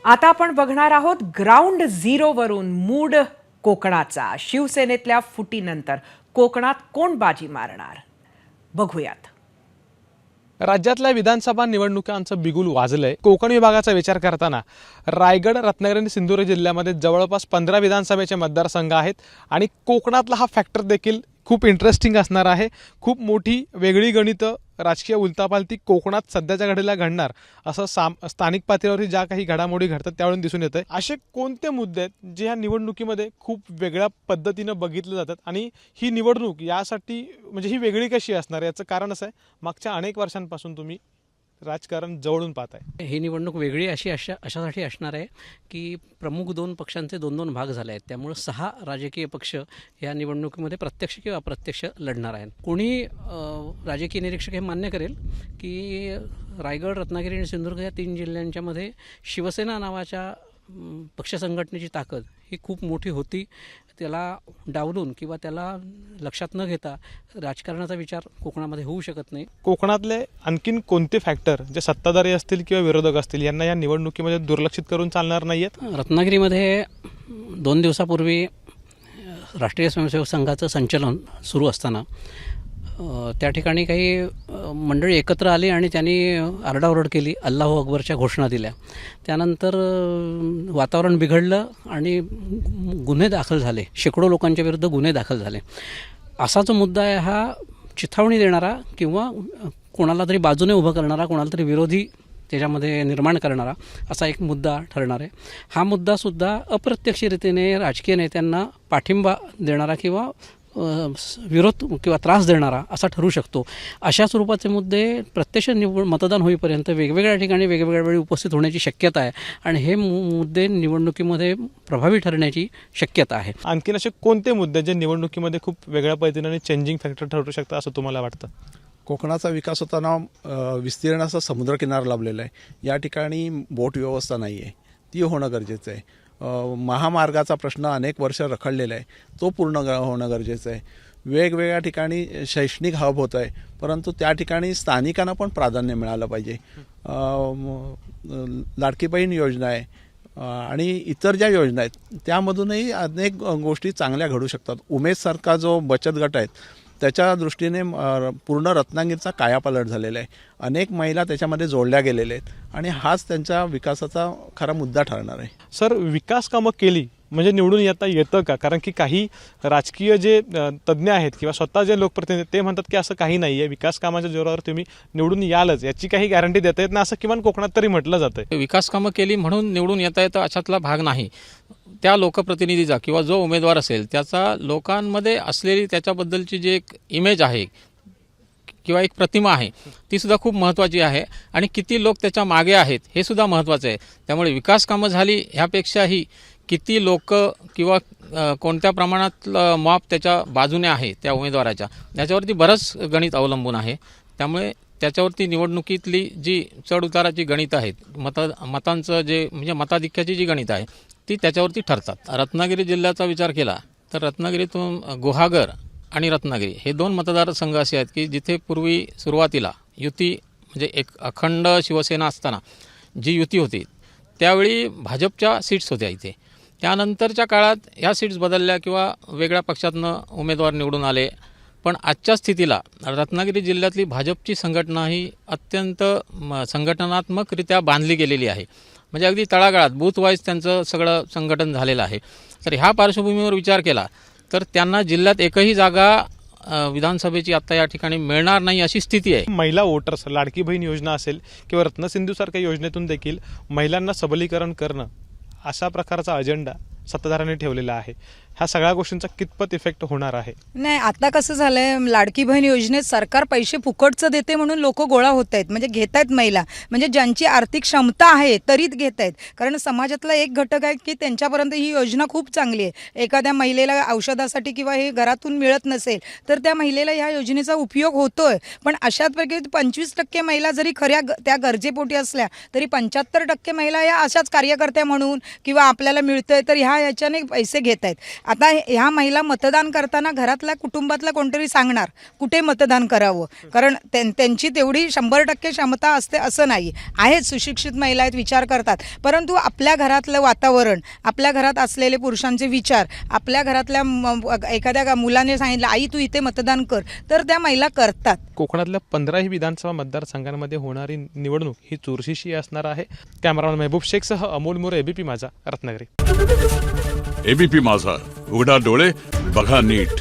आता आपण बघणार आहोत ग्राउंड झिरोवरून मूड कोकणाचा. शिवसेनेतल्या फुटीनंतर कोकणात कोण बाजी मारणार बघूयात. राज्यातल्या विधानसभा निवडणुकांचं बिगुल वाजलंय. कोकण विभागाचा विचार करताना रायगड, रत्नागिरी आणि सिंधुदुर्ग जिल्ह्यामध्ये जवळपास 15 विधानसभेचे मतदारसंघ आहेत आणि कोकणातला हा फॅक्टर देखील खूप इंटरेस्टिंग असणार आहे. खूप मोठी वेगळी गणितं, राजकीय उलथापालथी कोकणात सध्याच्या घडीला घडणार असं स्थानिक पातळीवरही ज्या काही घडामोडी घडतात त्यावरून दिसून येतं. असे कोणते मुद्दे आहेत जे ह्या निवडणुकीमध्ये खूप वेगळ्या पद्धतीनं बघितले जातात आणि ही निवडणूक यासाठी म्हणजे ही वेगळी कशी असणार याचं कारण असं आहे, मागच्या अनेक वर्षांपासून तुम्ही राजकारण जवळून पाहताय. ही निवडणूक वेगळी अशासाठी असणार आहे की प्रमुख दोन पक्षांचे दोन भाग झाले आहेत. त्यामुळे 6 राजकीय पक्ष या निवडणुकीमध्ये प्रत्यक्ष किंवा अप्रत्यक्ष लढणार आहेत. कोणी राजकीय निरीक्षक हे मान्य करेल की रायगड, रत्नागिरी आणि सिंधुदुर्ग या 3 जिल्ह्यांच्यामध्ये शिवसेना नावाच्या पक्ष संघटनेची ताकद ही खूप मोठी होती. त्याला डावलून किंवा त्याला लक्षात न घेता राजकारणाचा विचार कोकणामध्ये होऊ शकत नाही. कोकणातले आणखीन कोणते फॅक्टर जे सत्ताधारी असतील किंवा विरोधक असतील यांना या निवडणुकीमध्ये दुर्लक्षित करून चालणार नाहीयेत? रत्नागिरीमध्ये 2 दिवसापूर्वी राष्ट्रीय स्वयंसेवक संघाचं संचलन सुरू असताना त्या ठिकाणी काही मंडळी एकत्र आली आणि त्यांनी आरडाओरड केली, अल्लाहू अकबरच्या घोषणा दिल्या. त्यानंतर वातावरण बिघडलं आणि गुन्हे दाखल झाले. शेकडो लोकांच्या विरुद्ध गुन्हे दाखल झाले. असा जो मुद्दा आहे हा चिथावणी देणारा किंवा कोणाला तरी बाजूने उभं करणारा, कोणाला तरी विरोधी त्याच्यामध्ये निर्माण करणारा असा एक मुद्दा ठरणार आहे. हा मुद्दासुद्धा अप्रत्यक्षरितीने राजकीय नेत्यांना पाठिंबा देणारा किंवा विरोध किंवा त्रास देणारा असा ठरू शकतो. अशा स्वरूपाचे मुद्दे प्रत्यक्ष मतदान होईपर्यंत वेगवेगळ्या ठिकाणी वेगवेगळ्या वेळी उपस्थित होण्याची शक्यता आहे आणि हे मुद्दे निवडणुकीमध्ये प्रभावी ठरण्याची शक्यता आहे. आणखीन असे कोणते मुद्दे जे निवडणुकीमध्ये खूप वेगळ्या पद्धतीने चेंजिंग फॅक्टर ठरू शकतात असं तुम्हाला वाटतं? कोकणाचा विकास होताना विस्तीर्ण असा समुद्रकिनारा लाभलेला आहे. या ठिकाणी बोट व्यवस्था नाही आहे, ती होणं गरजेचं आहे. महामार्गाचा प्रश्न अनेक वर्ष रखडलेला आहे, तो पूर्ण होणं गरजेचं आहे. वेगवेगळ्या ठिकाणी शैक्षणिक हब होत आहे, परंतु त्या ठिकाणी स्थानिकांना पण प्राधान्य मिळालं पाहिजे. लाडकी बहीण योजना आहे आणि इतर ज्या योजना आहेत त्यामधूनही अनेक गोष्टी चांगल्या घडू शकतात. उमेदसारखा जो बचत गट आहे त्याच्या दृष्टीने पूर्ण रत्नागिरीचा कायापालट झालेला आहे. अनेक महिला त्याच्यामध्ये जोडल्या गेलेल्या आहेत आणि हाच त्यांच्या विकासाचा खरा मुद्दा ठरणार आहे. सर, विकास कामं केली म्हणजे निवडून येतं का? कारण की काही राजकीय जे तज्ज्ञ आहेत किंवा स्वतः जे लोकप्रतिनिधी ते म्हणतात की असं काही नाही आहे, विकास कामाच्या जोरावर तुम्ही निवडून यालच, याची काही गॅरंटी देता येत नाही असं किमान कोकणात तरी म्हटलं जातं. विकास कामं केली म्हणून निवडून येता येतं अशातला भाग नाही. त्या लोकप्रतिनिधीचा किंवा जो उमेदवार असेल त्याचा लोकांमध्ये असलेली त्याच्याबद्दलची जी एक इमेज आहे किंवा एक प्रतिमा आहे ती सुद्धा खूप महत्त्वाची आहे आणि किती लोक त्याच्या मागे आहेत हे सुद्धा महत्त्वाचं आहे. त्यामुळे विकास कामं झाली ह्यापेक्षाही किती लोक किंवा कोणत्या प्रमाणात मॉप त्याच्या बाजूने आहे त्या उमेदवाराच्या, याच्यावरती बरंच गणित अवलंबून आहे. त्यामुळे त्याच्यावरती निवडणुकीतली जी चढउताराची गणित आहेत, मतांचं जे म्हणजे मताधिक्याची जी गणित आहे ती त्याच्यावरती ठरतात. रत्नागिरी जिल्ह्याचा विचार केला तर रत्नागिरीतून गुहागर आणि रत्नागिरी हे 2 मतदारसंघ असे आहेत की जिथे पूर्वी सुरुवातीला युती म्हणजे एक अखंड शिवसेना असताना जी युती होती त्यावेळी भाजपच्या सीट्स होत्या इथे. त्यानंतरच्या काळात ह्या सीट्स बदलल्या किंवा वेगळ्या पक्षातनं उमेदवार निवडून आले. पण आजच्या स्थितीला रत्नागिरी जिल्ह्यातली भाजपची संघटना ही अत्यंत संघटनात्मकरित्या बांधली गेलेली आहे. म्हणजे अगदी तळागाळात बूथ वाईज त्यांचं सगळं संघटन झालेलं आहे. तर ह्या पार्श्वभूमीवर विचार केला तर त्यांना जिल्ह्यात एकही जागा विधानसभेची आत्ता या ठिकाणी मिळणार नाही अशी स्थिती आहे. महिला वोटर्स, लाडकी बहीण योजना असेल किंवा रत्नसिंधूसारख्या योजनेतून देखील महिलांना सबलीकरण करणं अशा प्रकारचा अजेंडा सत्ताधाऱ्यांनी ठेवलेला आहे. ह्या सगळ्या गोष्टींचा कितपत इफेक्ट होणार आहे? नाही, आता कसं झालंय, लाडकी बहीण योजनेत सरकार पैसे फुकटचं देते म्हणून लोक गोळा होत आहेत, म्हणजे घेत आहेत महिला, म्हणजे ज्यांची आर्थिक क्षमता आहे तरीच घेत आहेत. कारण समाजातला एक घटक आहे की त्यांच्यापर्यंत ही योजना खूप चांगली आहे. एखाद्या महिलेला औषधासाठी किंवा हे घरातून मिळत नसेल तर त्या महिलेला ह्या योजनेचा उपयोग होतोय. पण अशाचपैकी 25% महिला जरी खऱ्या त्या गरजेपोटी असल्या तरी 75% महिला या अशाच कार्यकर्त्या म्हणून किंवा आपल्याला मिळतंय तर ह्याच्याने पैसे घेत आहेत. आता ह्या महिला मतदान करताना घरातल्या कुटुंबातला कोणतरी सांगणार कुठे मतदान करावं, कारण त्यांची तेवढी 100% क्षमता असते असं नाही. आहेत सुशिक्षित महिला आहेत, विचार करतात, परंतु आपल्या घरातलं वातावरण, आपल्या घरात असलेले पुरुषांचे विचार, आपल्या घरातल्या एखाद्या मुलाने सांगितलं आई तू इथे मतदान कर, तर त्या महिला करतात. कोकणातल्या 15ही विधानसभा मतदारसंघांमध्ये होणारी निवडणूक ही चुरशीची असणार आहे. कॅमेरामॅन महबूब शेखसह अमोल मोरे, एबीपी माझा, रत्नागिरी. एबीपी माझा, उघडा डोळे बघा नीट.